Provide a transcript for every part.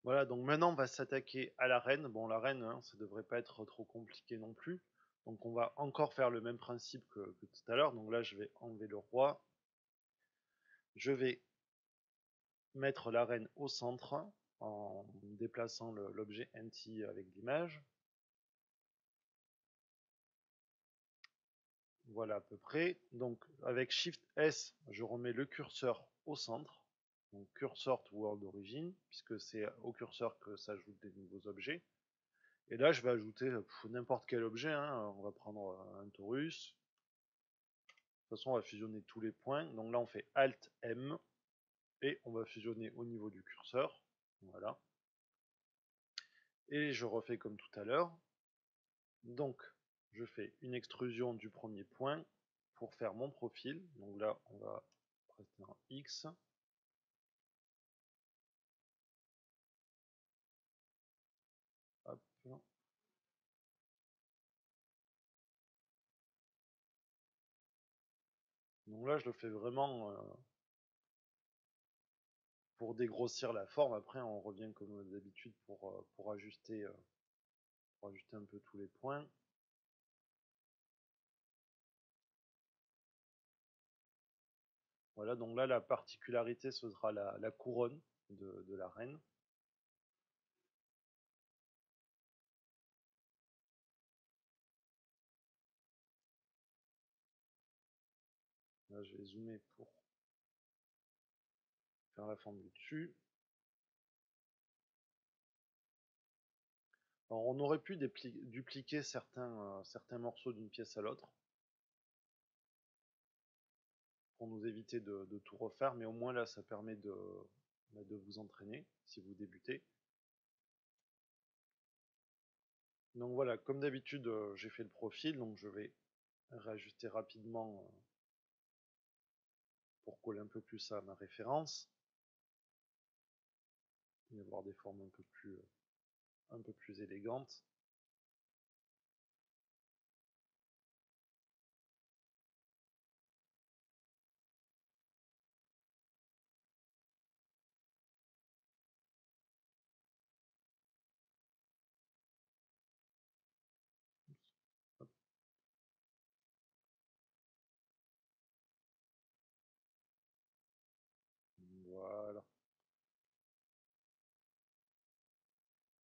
Voilà, donc maintenant on va s'attaquer à l'arène. Bon, l'arène, hein, ça devrait pas être trop compliqué non plus. Donc on va encore faire le même principe que tout à l'heure. Donc là, je vais enlever le roi. Je vais mettre l'arène au centre en déplaçant l'objet NT avec l'image. Voilà à peu près. Donc avec Shift S, je remets le curseur au centre. Donc cursor to world origin, puisque c'est au curseur que s'ajoutent des nouveaux objets. Et là, je vais ajouter n'importe quel objet, hein. On va prendre un torus. De toute façon, on va fusionner tous les points. Donc là, on fait Alt M et on va fusionner au niveau du curseur. Voilà. Et je refais comme tout à l'heure. Donc, je fais une extrusion du premier point pour faire mon profil. Donc là, on va rester en X. Hop. Donc là, je le fais vraiment pour dégrossir la forme. Après, on revient comme d'habitude pour ajuster un peu tous les points. Voilà, donc là, la particularité, ce sera la couronne de la reine. Là, je vais zoomer pour faire la forme du dessus. Alors, on aurait pu dupliquer certains morceaux d'une pièce à l'autre pour nous éviter de tout refaire, mais au moins là, ça permet de vous entraîner si vous débutez. Donc voilà, comme d'habitude, j'ai fait le profil, donc je vais réajuster rapidement pour coller un peu plus à ma référence et avoir des formes un peu plus élégantes. Voilà.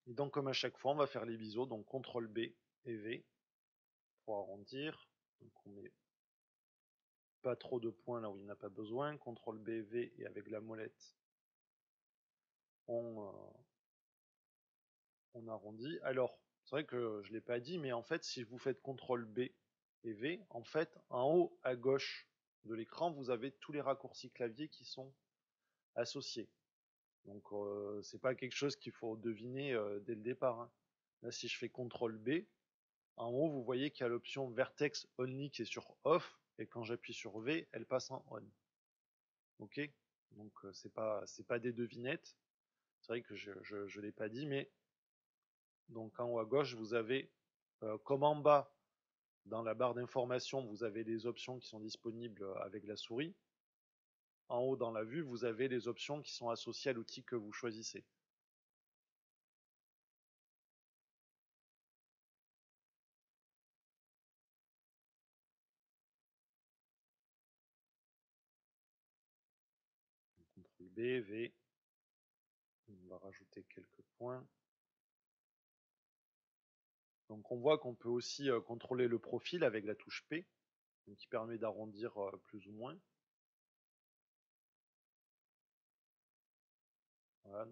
Et donc, comme à chaque fois, on va faire les biseaux. Donc, CTRL B et V pour arrondir. Donc, on met pas trop de points là où il n'y en a pas besoin. CTRL B, V et avec la molette, on arrondit. Alors, c'est vrai que je ne l'ai pas dit, mais en fait, si vous faites CTRL B et V, en fait, en haut à gauche de l'écran, vous avez tous les raccourcis clavier qui sont associés. Donc, c'est pas quelque chose qu'il faut deviner dès le départ, hein. Là, si je fais CTRL B, en haut, vous voyez qu'il y a l'option Vertex Only qui est sur Off, et quand j'appuie sur V, elle passe en On. Ok. Donc, c'est pas des devinettes. C'est vrai que je l'ai pas dit, mais donc en haut à gauche, vous avez, comme en bas, dans la barre d'information, vous avez les options qui sont disponibles avec la souris. En haut dans la vue, vous avez les options qui sont associées à l'outil que vous choisissez. CTRL B, V, on va rajouter quelques points. Donc on voit qu'on peut aussi contrôler le profil avec la touche P, donc qui permet d'arrondir plus ou moins. Voilà.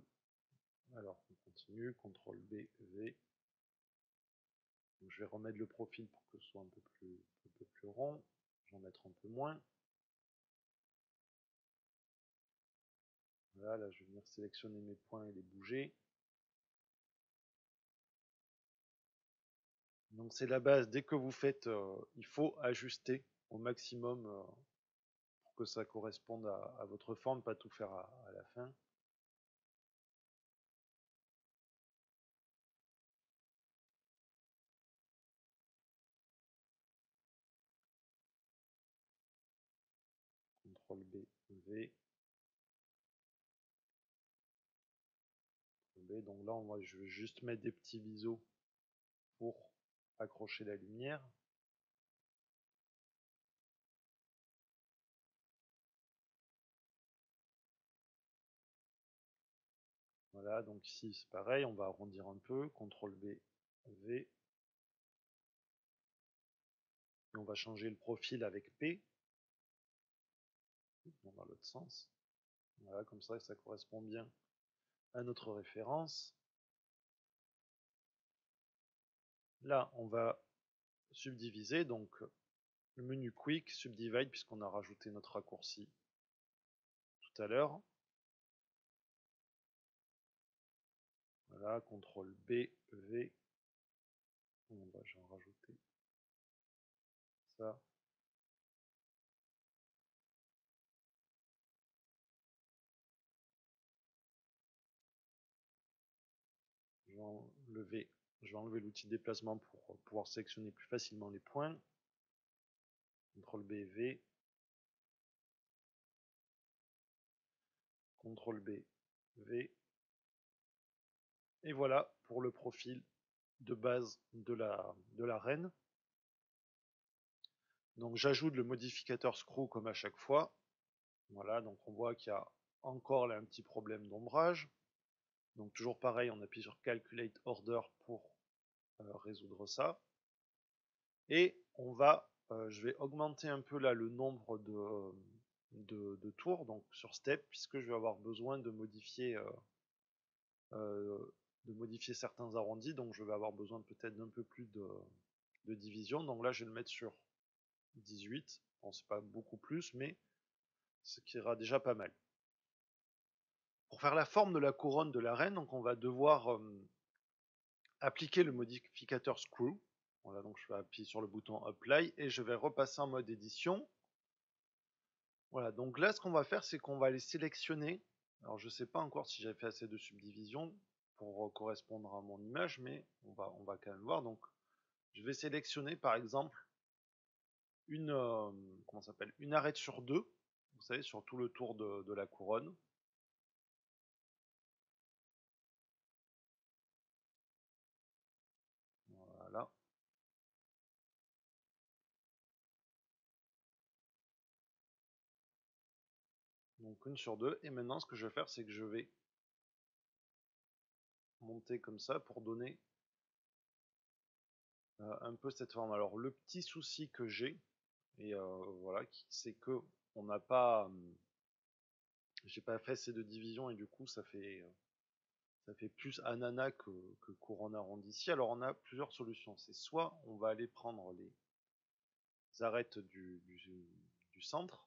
Alors on continue, CTRL B, V. Donc, je vais remettre le profil pour que ce soit un peu plus rond. Je vais en mettre un peu moins. Voilà, là je vais venir sélectionner mes points et les bouger. Donc c'est la base, dès que vous faites, il faut ajuster au maximum pour que ça corresponde à votre forme, pas tout faire à la fin. CTRL B, V, B. Donc là, moi, je vais juste mettre des petits biseaux pour accrocher la lumière. Voilà, donc ici c'est pareil, on va arrondir un peu, CTRL B, V, et on va changer le profil avec P, dans l'autre sens. Voilà, comme ça correspond bien à notre référence. Là, on va subdiviser, donc le menu Quick, Subdivide, puisqu'on a rajouté notre raccourci tout à l'heure. Voilà, CTRL B, V. Bon, bah, je vais en rajouter ça. Je vais enlever l'outil de déplacement pour pouvoir sélectionner plus facilement les points. CTRL B, V. CTRL B, V. Et voilà pour le profil de base de la reine. Donc j'ajoute le modificateur screw comme à chaque fois. Voilà, donc on voit qu'il y a encore là un petit problème d'ombrage. Donc toujours pareil, on appuie sur Calculate Order pour résoudre ça. Et je vais augmenter un peu là le nombre de tours, donc sur Step, puisque je vais avoir besoin de modifier certains arrondis, donc je vais avoir besoin peut-être d'un peu plus de division. Donc là, je vais le mettre sur 18. Bon, c'est pas beaucoup plus, mais ce qui ira déjà pas mal. Pour faire la forme de la couronne de la reine, donc on va devoir appliquer le modificateur Screw. Voilà, donc je vais appuyer sur le bouton Apply et je vais repasser en mode édition. Voilà, donc là, ce qu'on va faire, c'est qu'on va les sélectionner. Alors, je ne sais pas encore si j'ai fait assez de subdivision pour correspondre à mon image, mais on va quand même voir. Donc, je vais sélectionner, par exemple, une arête sur deux, vous savez, sur tout le tour de la couronne. Voilà. Donc une sur deux. Et maintenant, ce que je vais faire, c'est que je vais monter comme ça pour donner un peu cette forme. Alors le petit souci que j'ai, et voilà, c'est que on n'a pas, j'ai pas fait assez de division et du coup ça fait plus ananas que couronne arrondie. Alors on a plusieurs solutions. C'est soit on va aller prendre les arêtes du centre.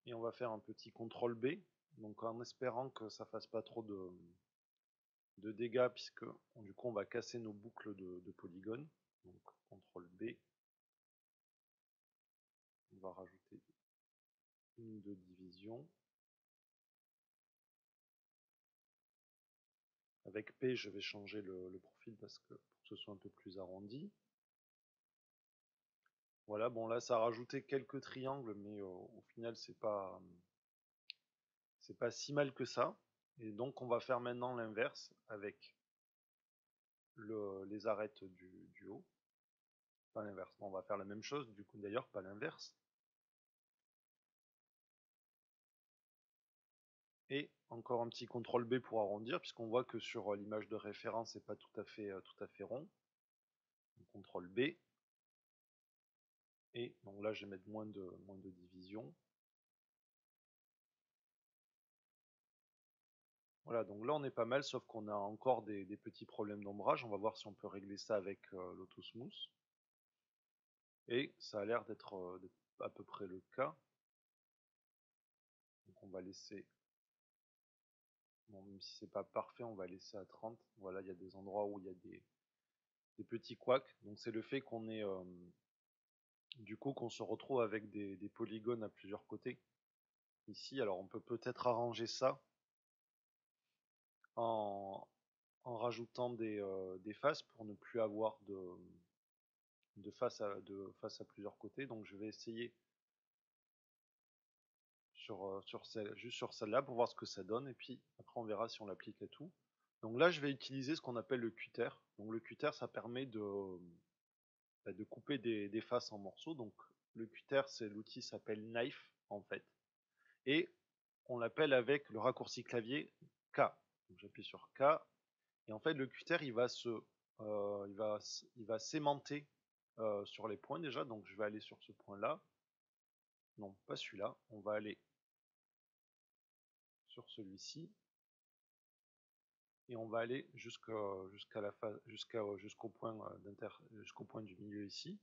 Et on va faire un petit CTRL B, donc en espérant que ça fasse pas trop de dégâts, puisque du coup on va casser nos boucles de polygones. Donc CTRL B, on va rajouter une ou deux divisions. Avec P, je vais changer le profil parce que pour que ce soit un peu plus arrondi. Voilà, bon là ça a rajouté quelques triangles, mais au final c'est pas si mal que ça. Et donc on va faire maintenant l'inverse avec les arêtes du haut. Pas l'inverse, on va faire la même chose, du coup d'ailleurs pas l'inverse. Et encore un petit CTRL B pour arrondir, puisqu'on voit que sur l'image de référence c'est pas tout à fait rond. Donc, CTRL B. Et donc là je vais mettre moins de division. Voilà, donc là on est pas mal, sauf qu'on a encore des petits problèmes d'ombrage. On va voir si on peut régler ça avec l'AutoSmooth. Et ça a l'air d'être à peu près le cas. Donc on va laisser, bon, même si c'est pas parfait, on va laisser à 30. Voilà, il y a des endroits où il y a des petits couacs. Donc c'est le fait qu'on ait, du coup, qu'on se retrouve avec des polygones à plusieurs côtés. Ici, alors on peut peut-être arranger ça en rajoutant des faces pour ne plus avoir de face à plusieurs côtés. Donc je vais essayer juste sur celle-là pour voir ce que ça donne, et puis après on verra si on l'applique à tout. Donc là, je vais utiliser ce qu'on appelle le cutter. Donc le cutter, ça permet de couper des faces en morceaux. Donc le cutter, c'est l'outil s'appelle knife en fait, et on l'appelle avec le raccourci clavier K. Donc j'appuie sur K, et en fait le cutter il va s'aimanter sur les points déjà. Donc je vais aller sur ce point-là. Non, pas celui-là. On va aller sur celui-ci. Et on va aller jusqu'au point du milieu ici.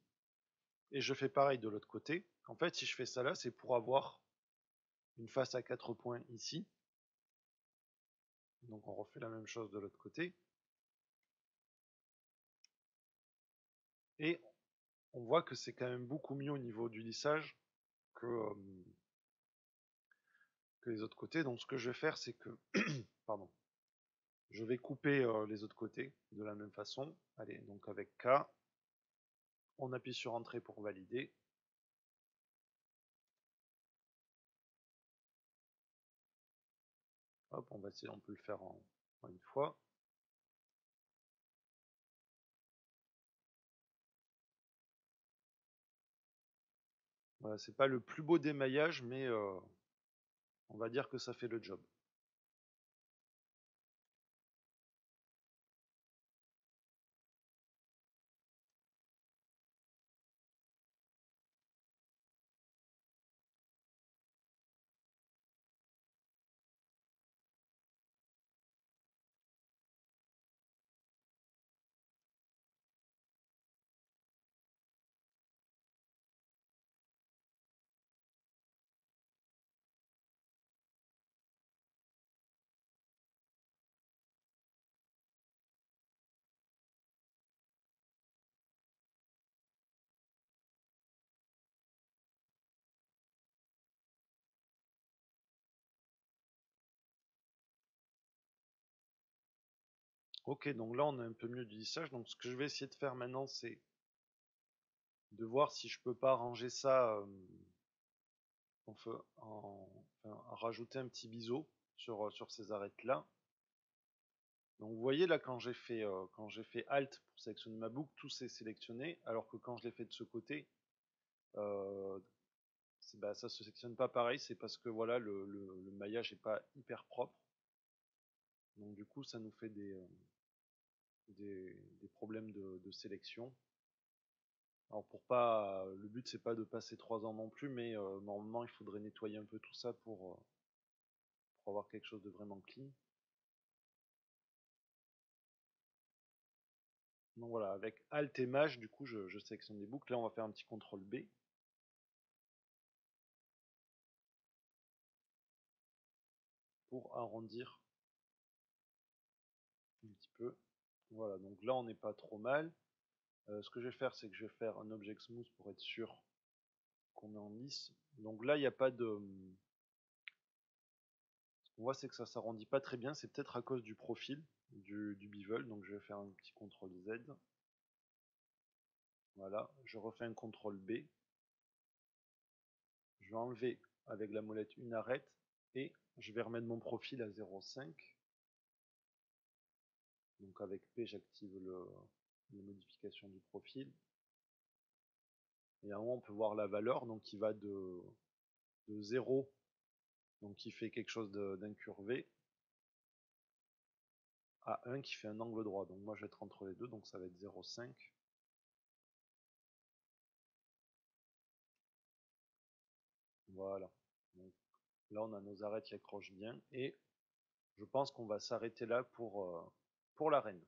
Et je fais pareil de l'autre côté. En fait, si je fais ça là, c'est pour avoir une face à 4 points ici. Donc on refait la même chose de l'autre côté. Et on voit que c'est quand même beaucoup mieux au niveau du lissage que les autres côtés. Donc ce que je vais faire, c'est que pardon, je vais couper les autres côtés de la même façon. Allez, donc avec K, on appuie sur Entrée pour valider. Hop, on peut le faire en une fois. Voilà, c'est pas le plus beau démaillage, mais on va dire que ça fait le job. Ok, donc là on a un peu mieux du lissage. Donc ce que je vais essayer de faire maintenant, c'est de voir si je peux pas arranger ça en rajouter un petit biseau sur ces arêtes-là. Donc vous voyez là, quand j'ai fait Alt pour sélectionner ma boucle, tout s'est sélectionné, alors que quand je l'ai fait de ce côté, euh, ça se sélectionne pas pareil. C'est parce que voilà, le maillage est pas hyper propre. Donc du coup, ça nous fait des problèmes de sélection. Alors le but c'est pas de passer 3 ans non plus, mais normalement il faudrait nettoyer un peu tout ça pour avoir quelque chose de vraiment clean. Donc voilà, avec Alt et Maj, du coup je sélectionne des boucles. Là on va faire un petit CTRL B. Pour arrondir un petit peu. Voilà, donc là on n'est pas trop mal. Ce que je vais faire, c'est que je vais faire un Object Smooth pour être sûr qu'on est en lisse. Donc là il n'y a pas de... Ce qu'on voit, c'est que ça s'arrondit pas très bien. C'est peut-être à cause du profil du bevel. Donc je vais faire un petit CTRL Z. Voilà, je refais un CTRL B. Je vais enlever avec la molette une arête et je vais remettre mon profil à 0,5. Donc avec P, j'active la modification du profil. Et en haut, on peut voir la valeur, donc qui va de 0, donc qui fait quelque chose d'incurvé, à 1 qui fait un angle droit. Donc moi je vais être entre les deux, donc ça va être 0,5. Voilà. Donc là on a nos arêtes qui accrochent bien, et je pense qu'on va s'arrêter là pour l'arène.